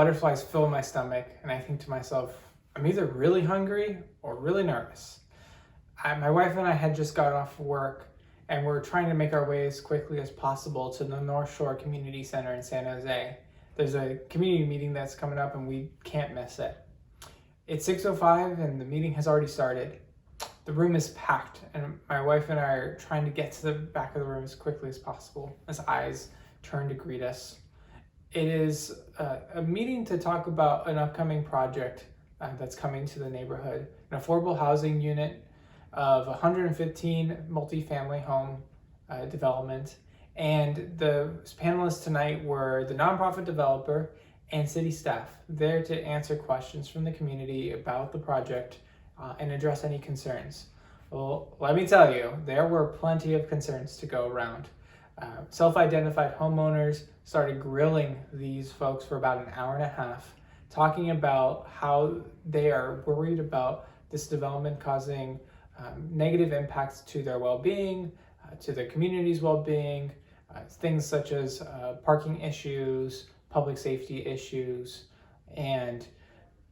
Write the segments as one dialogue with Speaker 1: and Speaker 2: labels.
Speaker 1: Butterflies fill my stomach, and I think to myself, I'm either really hungry or really nervous. My wife and I had just got off work, and we're trying to make our way as quickly as possible to the North Shore Community Center in San Jose. There's a community meeting that's coming up, and we can't miss it. It's 6:05, and the meeting has already started. The room is packed, and my wife and I are trying to get to the back of the room as quickly as possible as eyes turn to greet us. It is a meeting to talk about an upcoming project that's coming to the neighborhood, an affordable housing unit of 115 multifamily home development. And the panelists tonight were the nonprofit developer and city staff, there to answer questions from the community about the project and address any concerns. Well, let me tell you, there were plenty of concerns to go around. Self-identified homeowners started grilling these folks for about an hour and a half, talking about how they are worried about this development causing negative impacts to their well-being, to the community's well-being, things such as parking issues, public safety issues, and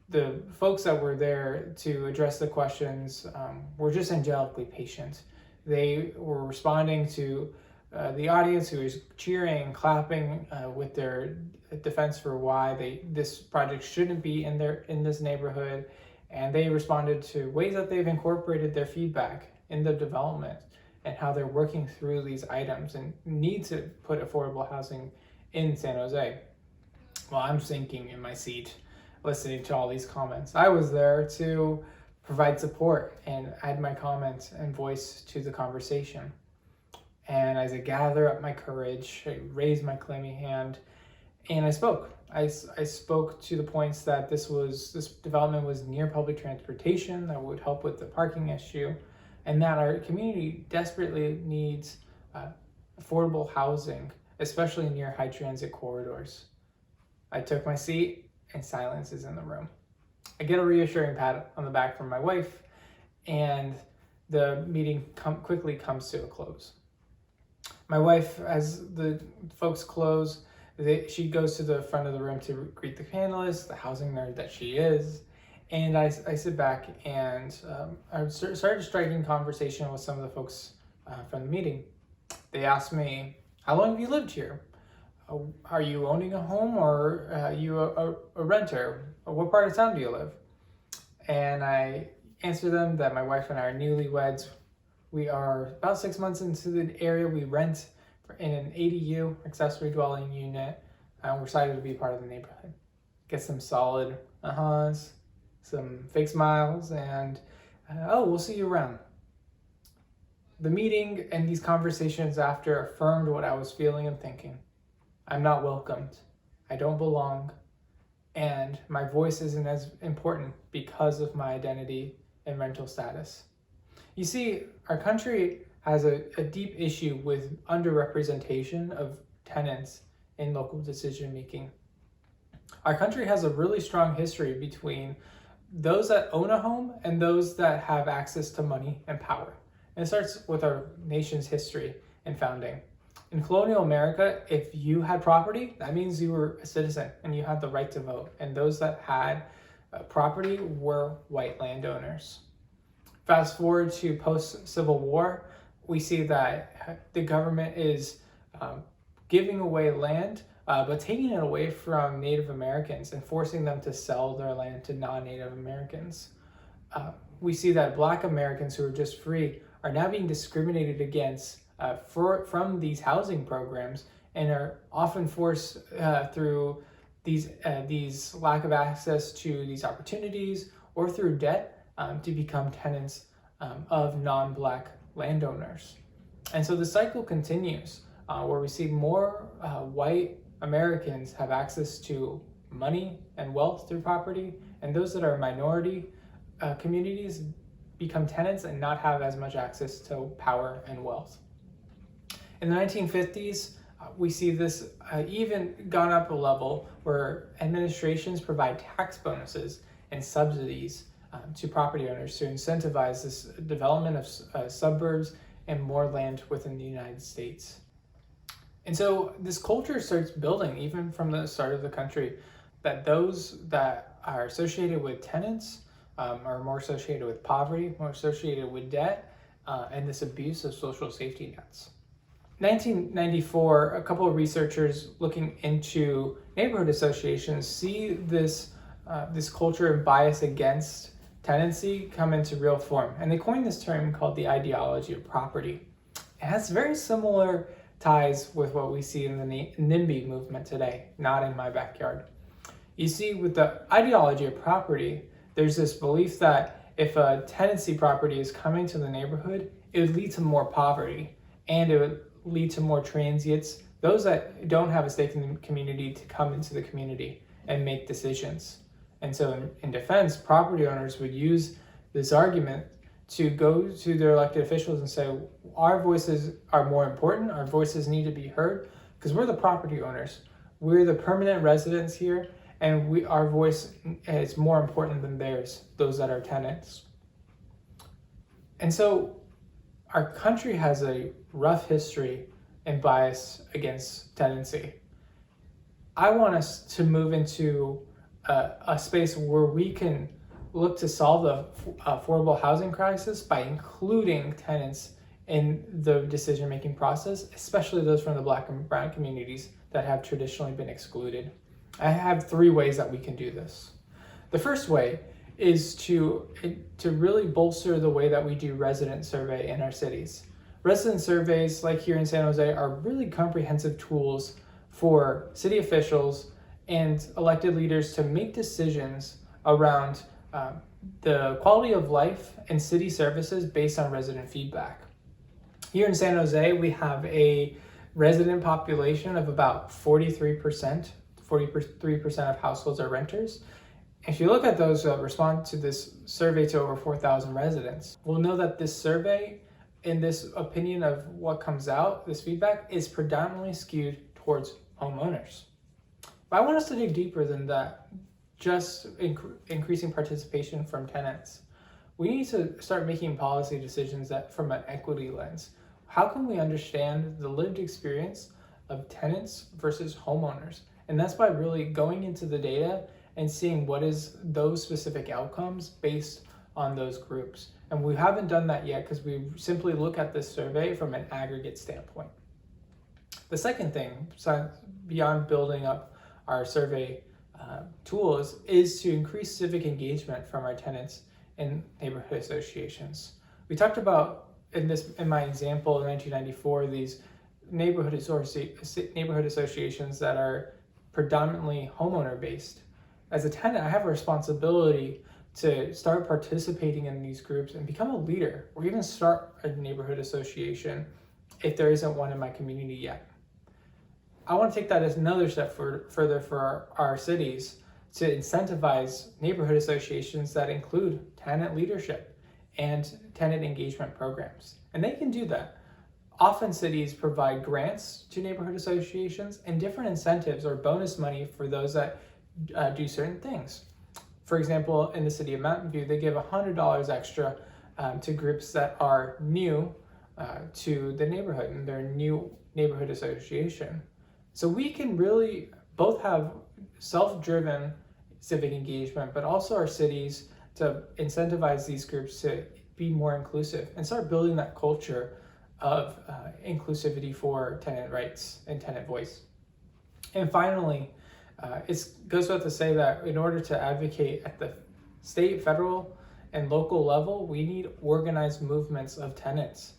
Speaker 1: the folks that were there to address the questions were just angelically patient. They were responding to the audience who was cheering and clapping with their defense for why this project shouldn't be in this neighborhood, and they responded to ways that they've incorporated their feedback in the development and how they're working through these items and need to put affordable housing in San Jose. Well, I'm sinking in my seat listening to all these comments. I was there to provide support and add my comments and voice to the conversation. And as I gather up my courage, I raised my clammy hand and I spoke. I spoke to the points that this development was near public transportation that would help with the parking issue, and that our community desperately needs affordable housing, especially near high transit corridors. I took my seat and silence is in the room. I get a reassuring pat on the back from my wife, and the meeting quickly comes to a close. My wife, as the folks close, she goes to the front of the room to greet the panelists, the housing nerd that she is, and I sit back and I started striking conversation with some of the folks from the meeting. They asked me, how long have you lived here? Are you owning a home, or are you a renter? What part of town do you live? And I answered them that my wife and I are newlyweds. We are about 6 months into the area. We rent in an ADU, accessory dwelling unit, and we're excited to be part of the neighborhood. Get some solid uh-huhs, some fake smiles, and we'll see you around. The meeting and these conversations after affirmed what I was feeling and thinking. I'm not welcomed, I don't belong, and my voice isn't as important because of my identity and rental status. You see, our country has a deep issue with underrepresentation of tenants in local decision making. Our country has a really strong history between those that own a home and those that have access to money and power. And it starts with our nation's history and founding. In colonial America, if you had property, that means you were a citizen and you had the right to vote. And those that had property were white landowners. Fast forward to post-Civil War, we see that the government is giving away land, but taking it away from Native Americans and forcing them to sell their land to non-Native Americans. We see that Black Americans who are just free are now being discriminated against from these housing programs, and are often forced through these lack of access to these opportunities or through debt to become tenants of non-Black landowners. And so the cycle continues where we see more white Americans have access to money and wealth through property, and those that are minority communities become tenants and not have as much access to power and wealth. In the 1950s, we see this even gone up a level where administrations provide tax bonuses and subsidies to property owners to incentivize this development of suburbs and more land within the United States. And so this culture starts building even from the start of the country, that those that are associated with tenants are more associated with poverty, more associated with debt, and this abuse of social safety nets. 1994, a couple of researchers looking into neighborhood associations see this culture of bias against tenancy come into real form, and they coined this term called the ideology of property. It has very similar ties with what we see in the NIMBY movement today, not in my backyard. You see, with the ideology of property, there's this belief that if a tenancy property is coming to the neighborhood, it would lead to more poverty, and it would lead to more transients, those that don't have a stake in the community, to come into the community and make decisions. And so in defense, property owners would use this argument to go to their elected officials and say, our voices are more important, our voices need to be heard, because we're the property owners. We're the permanent residents here, and our voice is more important than theirs, those that are tenants. And so our country has a rough history and bias against tenancy. I want us to move into a space where we can look to solve the affordable housing crisis by including tenants in the decision-making process, especially those from the Black and Brown communities that have traditionally been excluded. I have 3 ways that we can do this. The first way is to really bolster the way that we do resident survey in our cities. Resident surveys, like here in San Jose, are really comprehensive tools for city officials and elected leaders to make decisions around the quality of life and city services based on resident feedback. Here in San Jose, we have a resident population of about 43%. 43% of households are renters. If you look at those that respond to this survey to over 4,000 residents, we'll know that this survey, in this opinion of what comes out, this feedback, is predominantly skewed towards homeowners. But I want us to dig deeper than that, just increasing participation from tenants. We need to start making policy decisions that from an equity lens. How can we understand the lived experience of tenants versus homeowners? And that's by really going into the data and seeing what is those specific outcomes based on those groups. And we haven't done that yet because we simply look at this survey from an aggregate standpoint. The second thing, beyond building up our survey tools, is to increase civic engagement from our tenants in neighborhood associations. We talked about in my example in 1994, these neighborhood associations that are predominantly homeowner based. As a tenant, I have a responsibility to start participating in these groups and become a leader, or even start a neighborhood association if there isn't one in my community yet. I want to take that as another step further for our cities to incentivize neighborhood associations that include tenant leadership and tenant engagement programs. And they can do that. Often cities provide grants to neighborhood associations and different incentives or bonus money for those that do certain things. For example, in the city of Mountain View, they give $100 extra to groups that are new to the neighborhood and their new neighborhood association. So we can really both have self-driven civic engagement, but also our cities to incentivize these groups to be more inclusive and start building that culture of inclusivity for tenant rights and tenant voice. And finally, it goes without to say that in order to advocate at the state, federal, and local level, we need organized movements of tenants.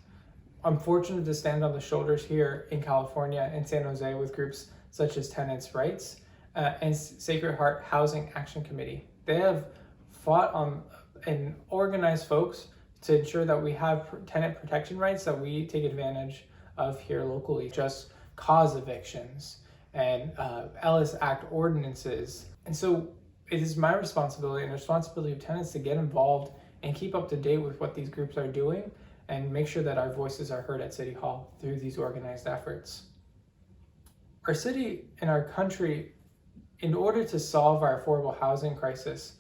Speaker 1: I'm fortunate to stand on the shoulders here in California and San Jose with groups such as Tenants' Rights and Sacred Heart Housing Action Committee. They have fought on and organized folks to ensure that we have tenant protection rights that we take advantage of here locally, just cause evictions and Ellis Act ordinances. And so it is my responsibility and the responsibility of tenants to get involved and keep up to date with what these groups are doing and make sure that our voices are heard at City Hall through these organized efforts. Our city and our country, in order to solve our affordable housing crisis,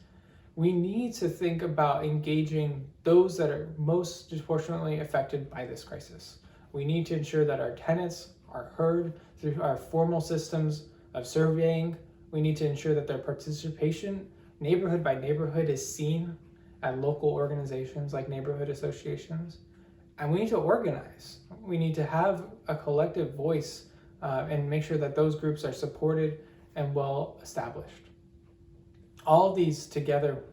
Speaker 1: we need to think about engaging those that are most disproportionately affected by this crisis. We need to ensure that our tenants are heard through our formal systems of surveying, We need to ensure that their participation, neighborhood by neighborhood, is seen at local organizations like neighborhood associations. And we need to organize. We need to have a collective voice and make sure that those groups are supported and well established. All of these together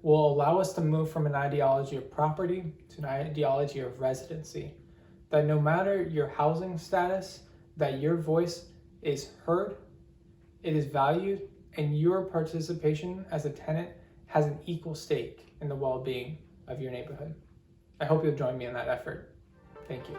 Speaker 1: will allow us to move from an ideology of property to an ideology of residency. That no matter your housing status, that your voice is heard, it is valued, and your participation as a tenant has an equal stake in the well-being of your neighborhood. I hope you'll join me in that effort. Thank you.